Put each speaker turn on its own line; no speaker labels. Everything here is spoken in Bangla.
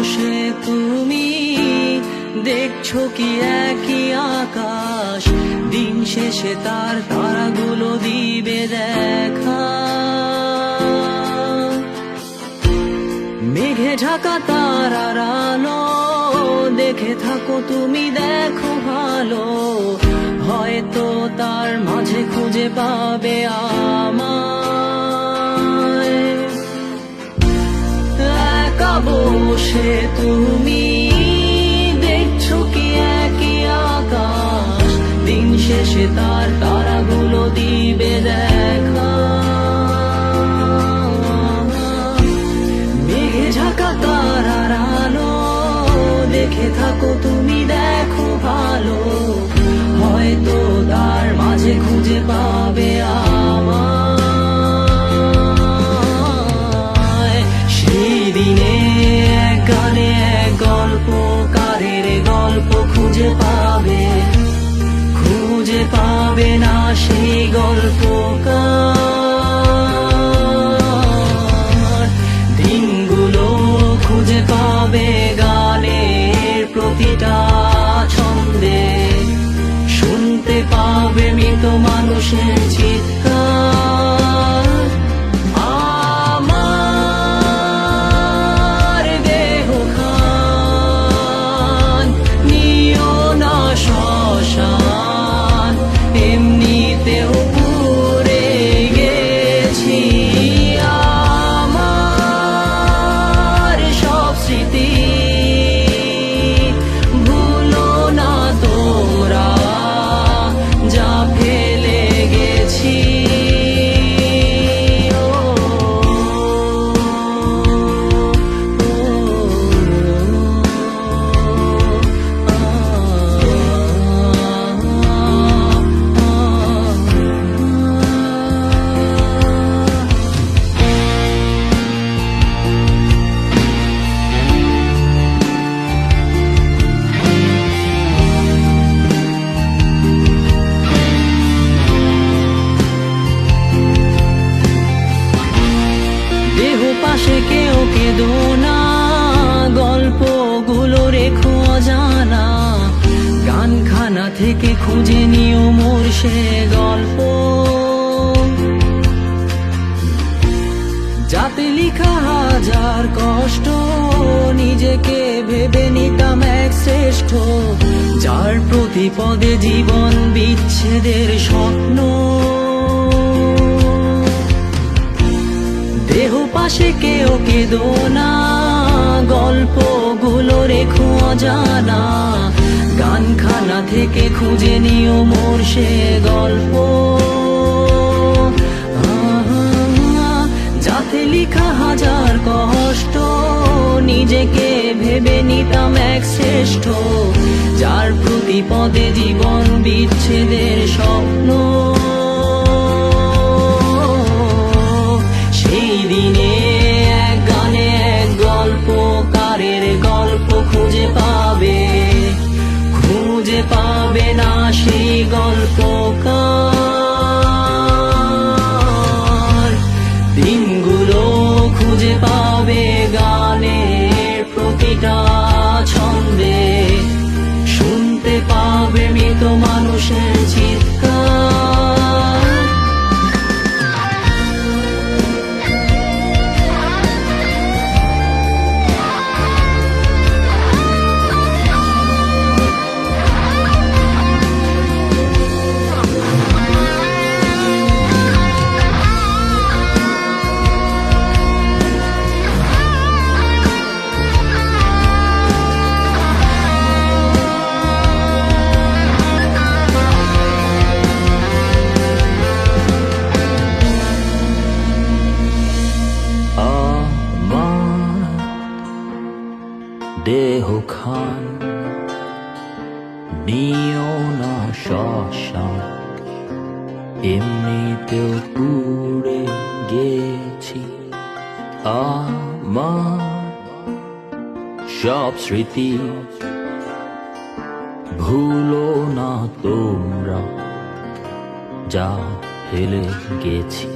বসে তুমি দেখছো কি একই আকাশ, দিন শেষে তার তারাগুলো দিবে দেখা। মেঘে ঢাকা তারার আলো দেখে থাকো তুমি, দেখো ভালো, হয়তো তার মাঝে খুঁজে পাবে আমায়। একা বসে তুমি দেখছো কি একই আকাশ, দিন শেষে তার তারাগুলো দিবে দেখা। মেঘে ঢাকা তারার আলো দেখে থাকো তুমি, দেখো ভালো, হয়তো তার মাঝে খুঁজে পাবে আমায়। সেই দিনে এক গানে এক গল্পকারের গল্প খুঁজে পাবে, খুঁজে পাবে না সেই গল্পকার। দিনগুলো খুঁজে পাবে গানের প্রতিটা ছন্দে, শুনতে পাবে মৃত মানুষের চিৎকার। আমার দেহ খান নিও না শ্মশান, এমনিতেও পুড়ে গেছি। আমার সব স্মৃতি ভুলো না তোমরা, যা ফেলে গেছি। দেহ পাশে কেউ কেঁদো না, গল্পগুলো রেখো অজানা, গানখানা থেকে খুঁজে নিও মোর সে গল্প, যাতে লিখা হাজার কষ্ট, নিজেকে ভেবে নিতাম এক শ্রেষ্ঠ, যার প্রতি পদে জীবন বিচ্ছেদের স্বপ্ন। দেহ পাশে কেউ কেঁদো না, গল্পগুলো রেখো অজানা, গানখানা থেকে খুঁজে নিও মোর সে গল্প, যাতে লিখা হাজার কষ্ট, নিজেকে ভেবে নিতাম এক শ্রেষ্ঠ, যার প্রতি পদে জীবন বিচ্ছেদের স্বপ্ন। সেই দিনে এক গানে এক গল্পকারের গল্প খুঁজে পাবে, খুঁজে পাবে না সেই গল্পকার। দিনগুলো খুঁজে পাবে গানের প্রতিটা ছন্দে, শুনতে পাবে মৃত মানুষের চিৎকার। দেহ খান নিও না শ্মশান, এমনিতেও পুড়ে গেছি। আমার সব স্মৃতি ভুলো না তোমরা, যা ফেলে গেছি।